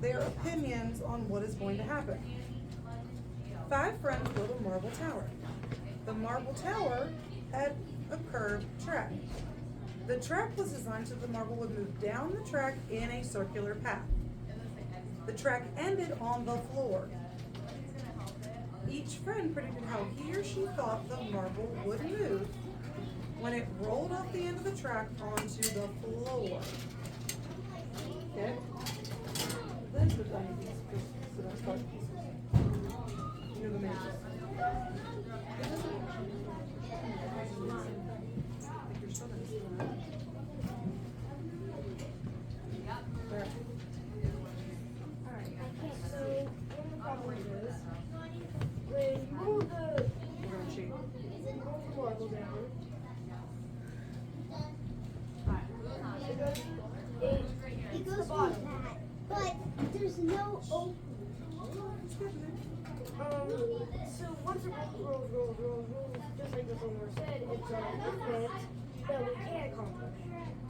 their opinions on what is going to happen. 5 friends built a marble tower. The marble tower had a curved track. The track was designed so the marble would move down the track in a circular path. The track ended on the floor. Each friend predicted how he or she thought the marble would move when it rolled off the end of the track onto the floor. Okay? Then put down these pieces. So that's called pieces. You know the names. There. Alright, okay, so one of the problems is when you roll the We're gonna cheat. marble down, It goes like that, but there's no opening. so once it rolls, just like the owner said, it's a movement that we can accomplish.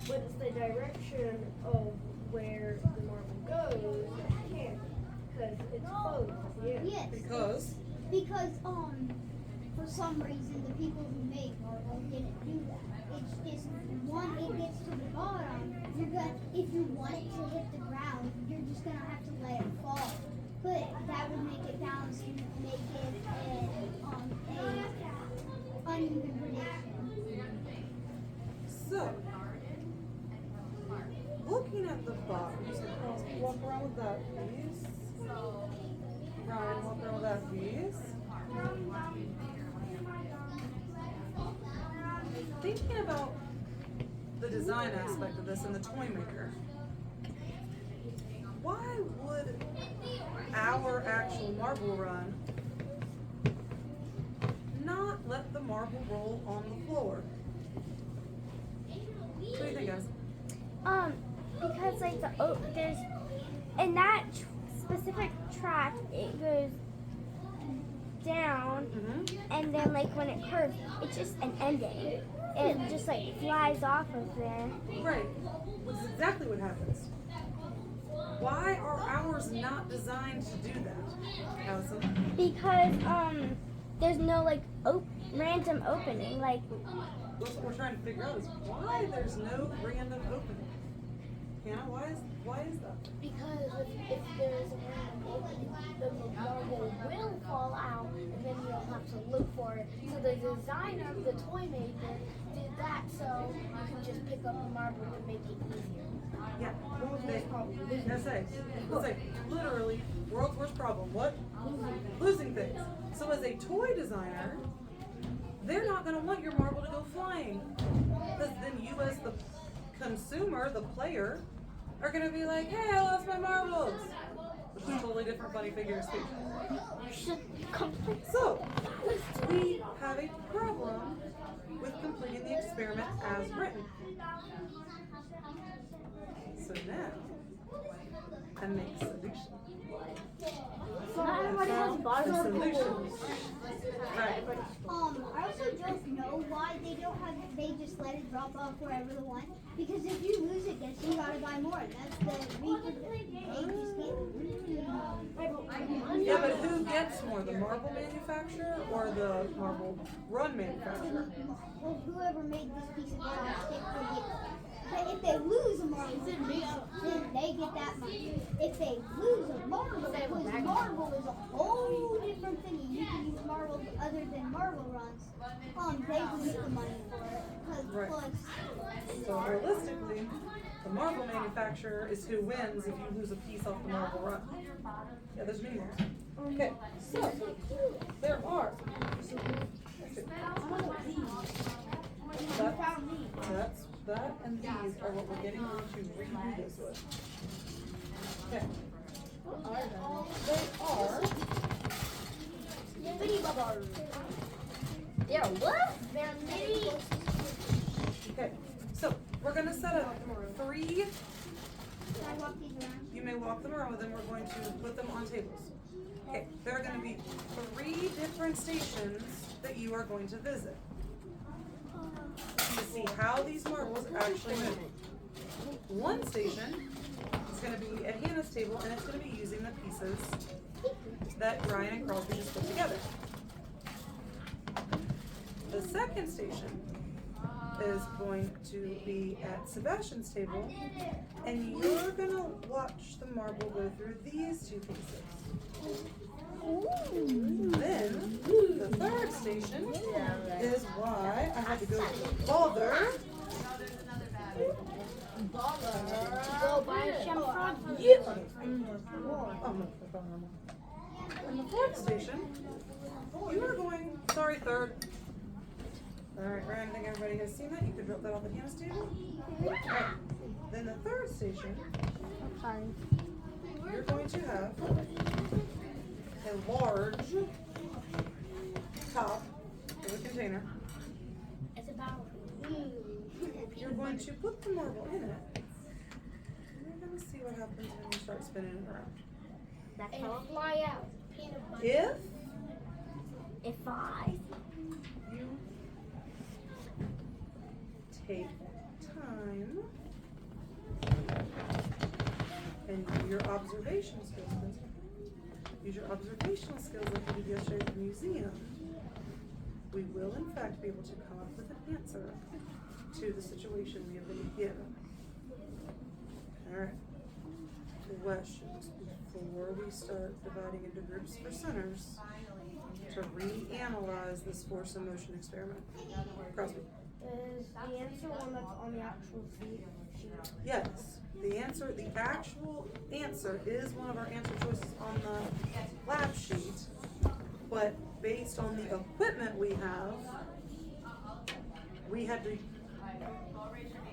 But it's the direction of where the marble goes that we can't, because it's closed at the end. Yes. Because For some reason, the people who made marble didn't do that. It's just one. It gets to the bottom. If you want it to hit the ground, you're just gonna have to let it fall. But that would make it bounce and make it a uneven prediction. so, looking at the bottom, just walk around with that piece. Ryan, walk around with that piece. Thinking about the design aspect of this and the toy maker, why would our actual marble run not let the marble roll on the floor? What do you think, guys? Because like there's in that specific track, it goes down, and then like when it curves, it's just an ending. It just like flies off of there. Right. Which is exactly what happens. Why are ours not designed to do that, Allison? Because there's no like random opening. Like What we're trying to figure out is why there's no random opening. Hannah, why is that? Because if there's a random opening, then the marble will fall out, and then you'll have to look for it. So the designer of the toy maker did that so you can just pick up the marble to make it easier. Yeah. Let's say, literally, world's worst problem. What? Losing things. So as a toy designer, they're not going to want your marble to go flying. Because then you as the consumer, the player, are going to be like, hey, I lost my marbles. Which is a totally different funny figure of speech. So, we have a problem with completing the experiment as written. So now, I make a solution. not everybody has The bottom. solution. Right. I also don't know why they just let it drop off wherever they want. Because if you lose it, guess you gotta buy more. That's the reason they just Yeah, but who gets more, the marble manufacturer or the marble run manufacturer? Well, whoever made this piece of glass will get. But if they lose a marble, then they get that money. If they lose a marble, because marble is a whole different thing. You can use marbles other than marble runs. They will get the money for it. Right. Plus, So realistically, the marble manufacturer is who wins if you lose a piece off the marble run. Yeah, there's many more. Okay, so there are. That and these are what we're getting ready to redo this with. Okay. They are. Mini bubbles. They're what? They're mini. Okay, so we're gonna set up 3. can I walk these around? You may walk them around, then we're going to put them on tables. Okay, there are going to be 3 different stations that you are going to visit to see how these marbles actually move. One station is going to be at Hannah's table, and it's going to be using the pieces that Ryan and Crosby just put together. The second station is going to be at Sebastian's table, and you're going to watch the marble go through these two pieces. Then, the third station is why I had to go bother. Go buy a shamrock. And the fourth station, you are going, sorry, third. Alright, Ryan, I think everybody has seen that. You can drop that off at Hannah's table. Alright, then the third station, Sorry. you're going to have a large top of a container. It's about. You're going to put the marble in it. And you're going to see what happens when you start spinning it around. That's And all. fly out. If If I. you take time and your observational skills, use your observational skills like you did yesterday at the museum, we will in fact be able to come up with an answer to the situation we have been given. Alright. Questions before we start dividing into groups for centers to reanalyze this force and motion experiment. Crosby. Is the answer one that's on the actual sheet? Yes, the actual answer is one of our answer choices on the lab sheet, but based on the equipment we have, we had to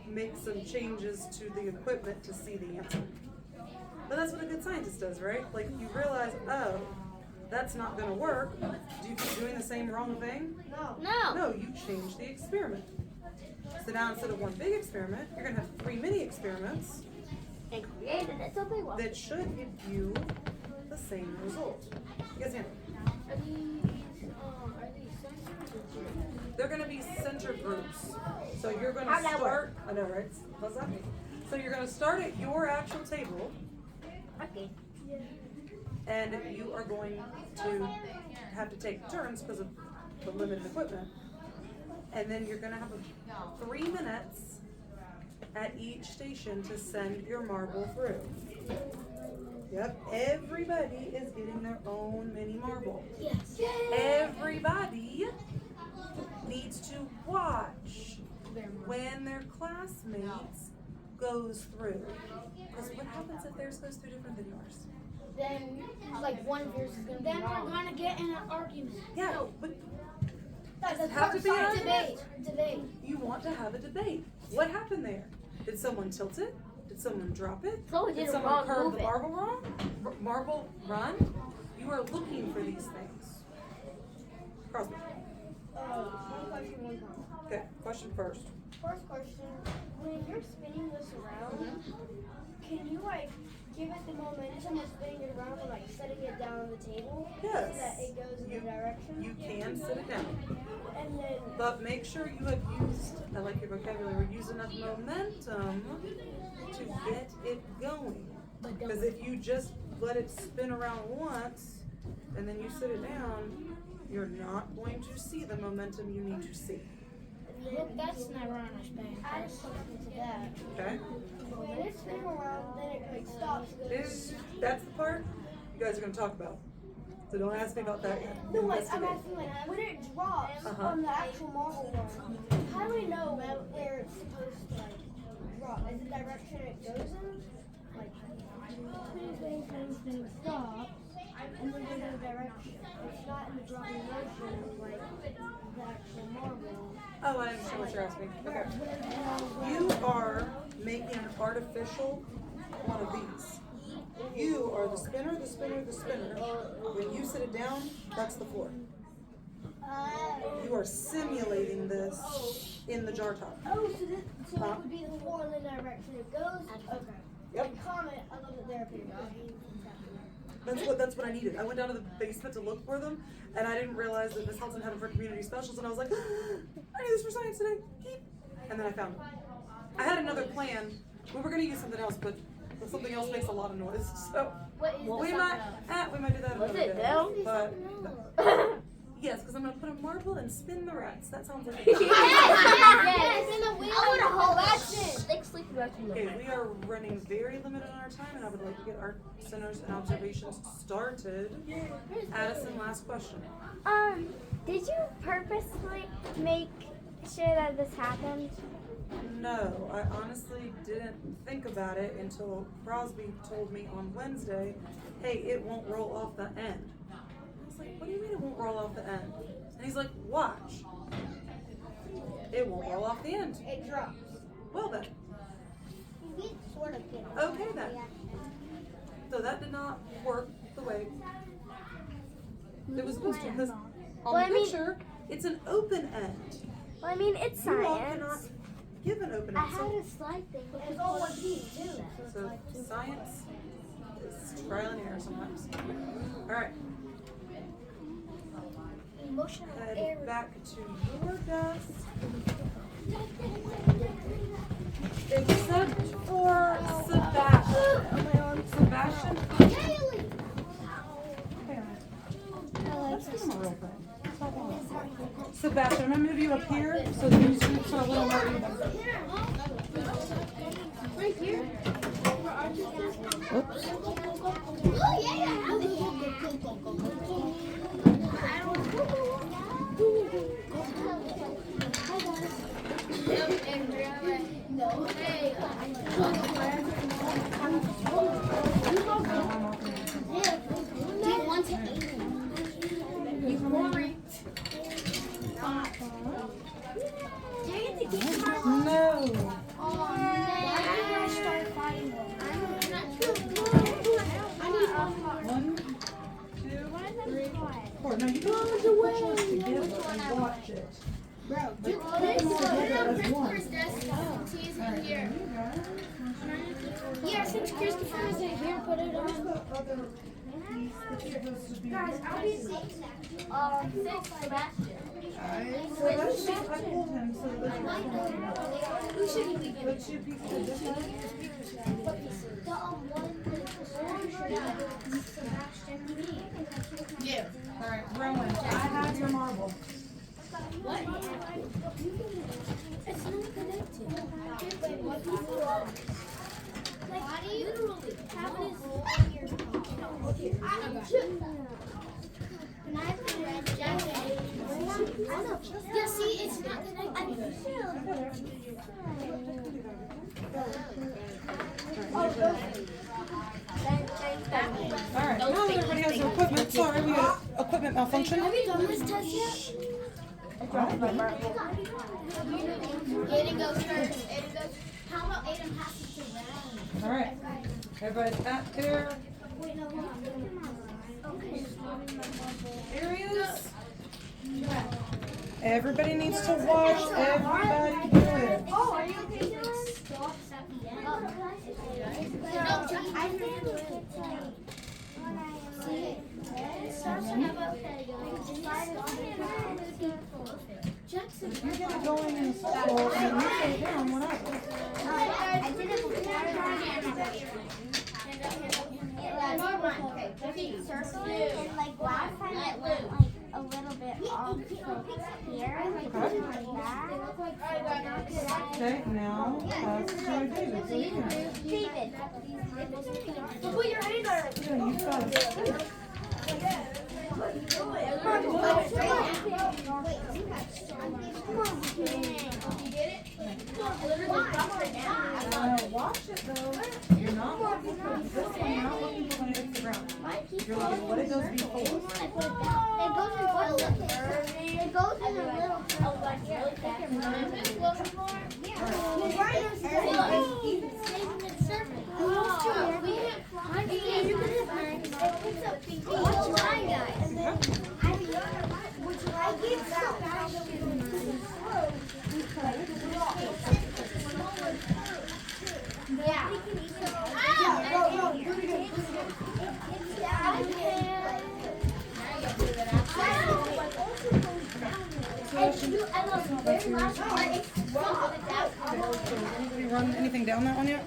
make some changes to the equipment to see the answer. But that's what a good scientist does, right? Like, you realize, oh, that's not gonna work. Do you keep doing the same wrong thing? No. No, you change the experiment. So now instead of one big experiment, you're gonna have 3 mini experiments And created it so big one. that should give you the same result. Yes, Hannah? Are these sensors or They're gonna be center groups. So you're gonna How'd that start, I know, right? What's that mean? So you're gonna start at your actual table, Okay. and you are going to have to take turns because of the limited equipment. And then you're gonna have 3 minutes at each station to send your marble through. Yep, everybody is getting their own mini marble. Yes. Everybody needs to watch when their classmates goes through. Because what happens if theirs goes through different than yours? Then, like, one of yours is gonna be Then wrong. we're gonna get in an argument. Yeah, but That's have to be an debate. you want to have a debate. What happened there? Did someone tilt it? Did someone drop it? Chloe did a someone wrong curve the movement. marble wrong? Marble run? You are looking for these things. Crosby. One question, one comment. Okay, question first. First question, when you're spinning this around, can you like give it the momentum of spinning it around and like setting it down on the table? Yes. So that it goes in the direction? You can sit it down. And then, But make sure you have used, I like your vocabulary, use enough momentum to get it going. Because if you just let it spin around once and then you sit it down, you're not going to see the momentum you need to see. Look, that's never on our span. add a something to that. Okay? When it's spinning around, then it like stops. That's the part you guys are going to talk about. So don't ask me about that yet. No, like, I'm Investigate. asking like, when it drops Uh-huh. on the actual marble one, how do we know where it's supposed to like drop? Is the direction it goes in? Like, stop, and then there's a direction. It's not in the dropping motion like the actual marble. Oh, I understand what you're asking. Okay. You are making an artificial one of these. You are the spinner, the spinner, the spinner. When you sit it down, that's the floor. You are simulating this in the jar top. Oh, so it would be the floor in the direction it goes? Okay. Yep. And comment, I love it there for you. That's what I needed. I went down to the basement to look for them, and I didn't realize that Miss Hudson had them for community specials, and I was like, I need this for science today. And then I found it. I had another plan. We were going to use something else, but something else makes a lot of noise. So What is we might do that another it day. Bill? But yes, because I'm gonna put a marble and spin the rats. That sounds like a Yes. I want a whole action. Okay, we are running very limited on our time, and I would like to get our centers and observations started. Addison, last question. Did you purposely make sure that this happened? No, I honestly didn't think about it until Crosby told me on Wednesday, hey, it won't roll off the end. I was like, what do you mean it won't roll off the end? And he's like, watch. It won't roll off the end. It drops. Well then, You sort of get it. okay then. So that did not work the way it was supposed to, because on Well, the I mean- picture, it's an open end. Well, I mean, it's You all cannot science. give an open end. So, slide thing. It's all one piece too. so science is trial and error sometimes. All right, Emotional head back to your desk. Except for Sebastian. Sebastian. Let's do them real quick. Sebastian, I'm gonna move you up here so that you can put a little more even. Right here. Oh yeah. No. One, two, three, four. No, you don't have to watch us together and watch it. Yeah, since Christopher isn't here, put it on. Guys, I'll be 6 now. 6, Sebastian. I pulled him so that Who should he be giving? the two pieces of this one. The one Sebastian me. Yeah. All right, Rowan, I have your marble. What? It's not connected. Like, literally, have this Can I have the red jacket? Yeah, see, it's not connected. All right, now that everybody has their equipment, sorry, we got equipment malfunction. Have you done this test yet? Aiden goes first. Aiden goes. How about Aiden passes to them? All right, everybody's at their areas. Everybody needs to watch everybody do it. Oh, are you okay, Dylan? Jackson. You get it going in a circle and you say down whatever. I did it before. Circling and like last time it went like a little bit off here, like that. Okay, now pass to David. So you can. David. Put your hand on it. Yeah, you've got it. Watch it though. You're not looking for this one. You're not looking for when it hits the ground. You're looking what it does before. It goes in a little. Anybody run anything down that one yet?